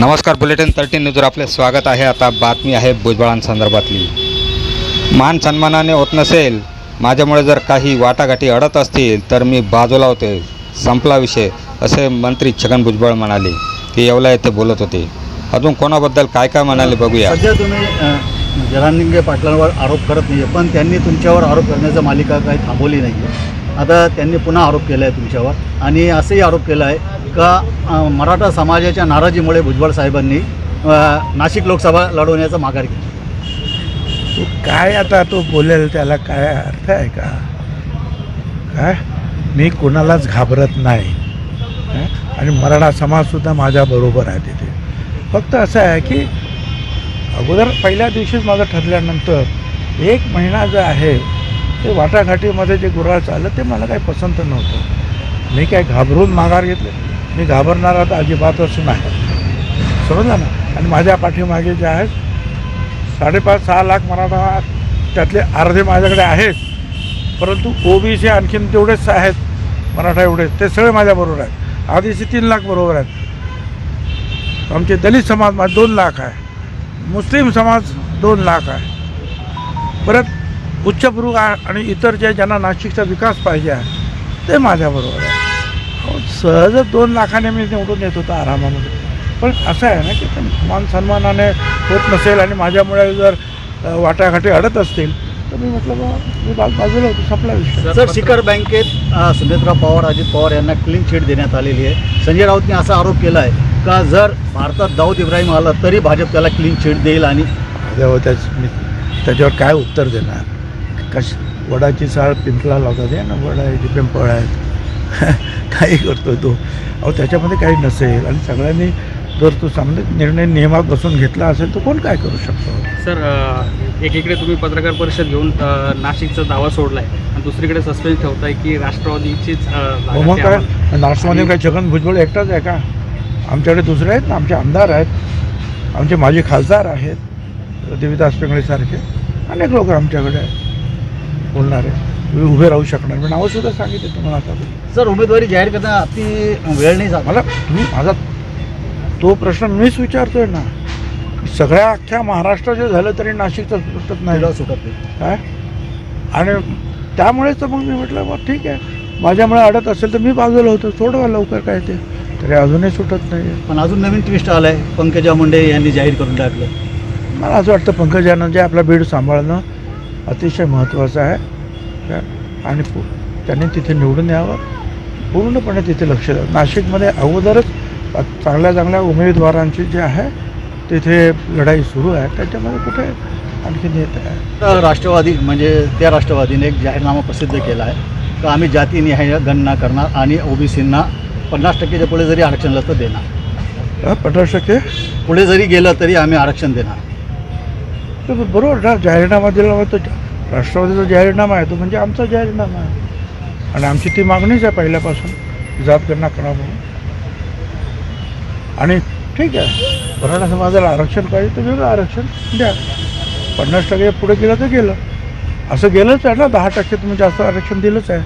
नमस्कार, बुलेटिन 13 न्यूजवर आपले स्वागत आहे। आता बातमी आहे भुजबळांसंदर्भातली। मान सन्मानाने होत नसेल, माझ्यामुळे जर काही वाटाघाटी अडत असतील तर मी बाजूला होते, संपला विषय, असे मंत्री छगन भुजबळ म्हणाले। ते येवला येथे बोलत होते। अजून कोणाबद्दल काय काय म्हणाले बघूया। सध्या तुम्ही जरांगे पाटलांवर आरोप करत नाही, पण त्यांनी तुमच्यावर आरोप करण्याचा मालिका काही थांबवली नाही आहे। आता त्यांनी पुन्हा आरोप केला आहे तुमच्यावर, आणि असंही आरोप केला आहे का मराठा समाजाच्या नाराजीमुळे भुजबळ साहेबांनी नाशिक लोकसभा लढवण्याचा माघार घेतला। तो काय आता तो बोलेल त्याला काय अर्थ आहे का? काय मी कोणालाच घाबरत नाही, आणि मराठा समाजसुद्धा माझ्याबरोबर आहे तिथे। फक्त असं आहे की अगोदर पहिल्या दिवशीच माझं ठरल्यानंतर 1 महिना जो आहे ते वाटाघाटीमध्ये जे गुऱ्हाळ चाललं ते मला काही पसंत नव्हतं। मी काय घाबरून माघार घेतले? मी घाबरणारा तर अजिबातच नाही, समजलं ना। आणि माझ्या पाठीमागे जे आहेत 5.5-6 लाख मराठा, त्यातले अर्धे माझ्याकडे आहेत, परंतु ओबीसी आणखीन तेवढेच आहेत, मराठा एवढेच, ते सगळे माझ्याबरोबर आहेत। आदिवासी 3 लाख बरोबर आहेत, आमचे दलित समाज 2 लाख आहे, मुस्लिम समाज 2 लाख आहे, परत उच्चभ्रू आणि इतर ज्यांना नाशिकचा विकास पाहिजे आहे ते माझ्याबरोबर आहे। सहजच 2 लाखाने मी निवडून येत होतो आरामामध्ये। पण असं आहे ना की ते मान सन्मानाने होत नसेल आणि माझ्यामुळे जर वाटाघाटी अडत असतील तर मी म्हटलं बाबा मी बाजूला होतो, संपला विषय। सर, शिखर बँकेत सुनेत्रा पवार, अजित पवार यांना क्लीन चिट देण्यात आलेली आहे। संजय राऊतने असा आरोप केला आहे का जर भारतात दाऊद इब्राहिम आला तरी भाजप त्याला क्लीन चिट देईल, आणि मी त्याच्यावर काय उत्तर देणार? वडाची साळ पिंपला लावतात आहे ना, वडा आहे, पिंपळ आहेत, काही करतो तो। अहो त्याच्यामध्ये काही नसेल, आणि सगळ्यांनी जर तो चांगले निर्णय नियमात बसून घेतला असेल तर कोण काय करू शकतो? सर, एकीकडे तुम्ही पत्रकार परिषद घेऊन नाशिकचा दावा सोडला आहे, आणि दुसरीकडे सस्पेन्स ठेवताय की राष्ट्रवादीचीच मग काय राष्ट्रवादी काय छगन भुजबळ एकटाच आहे का? आमच्याकडे दुसरे आहेत ना, आमचे आमदार आहेत, आमचे माजी खासदार आहेत, देविदास पिंगळेसारखे अनेक लोक आमच्याकडे आहेत बोलणारे, उभे राहू शकणार। मी नावंसुद्धा सांगितले तुम्हाला आता। सर, उमेदवारी जाहीर करता अति वेळ नाही झाला मला तुम्ही माझा तो प्रश्न मीच विचारतोय ना। सगळ्या अख्ख्या महाराष्ट्राचे झालं तरी नाशिकचं सुटत नाही, सुटत नाही काय? आणि त्यामुळेच तर मग मी म्हटलं मग ठीक आहे, माझ्यामुळे अडत असेल तर मी बाजूला होतो, सोडवा लवकर काय ते, तरी अजूनही सुटत नाही। पण अजून नवीन ट्विस्ट आला आहे, पंकजा मुंडे यांनी जाहीर करून टाकलं। मला असं वाटतं पंकजानं जे आपला बीड सांभाळणं अतिशय महत्त्वाचं आहे, आणि त्यांनी तिथे निवडून यावं, पूर्णपणे तिथे लक्ष द्यावं। नाशिकमध्ये अगोदरच चांगल्या उमेदवारांची जे आहे तिथे लढाई सुरू आहे, त्याच्यामध्ये कुठे आणखीन येत आहे। राष्ट्रवादी म्हणजे त्या राष्ट्रवादीने एक जाहीरनामा प्रसिद्ध केला आहे का आम्ही जातीनिहाय गणना करणार आणि ओबीसींना 50%च्या पुढे जरी आरक्षण आलं तर देणार। 50% पुढे जरी गेलं तरी आम्ही आरक्षण देणार। तर बरोबर ना, जाहीरनामा दिला होता राष्ट्रवादीचा जाहीरनामा आहे तो म्हणजे आमचा जाहीरनामा आहे, आणि आमची ती मागणीच आहे पहिल्यापासून जात गणना करा म्हणून। आणि ठीक आहे, मराठा समाजाला आरक्षण पाहिजे तर वेगळं आरक्षण द्या, 50% पुढे गेलं तर गेलं, असं गेलंच आहे ना। 10% तुम्ही जास्त आरक्षण दिलंच आहे।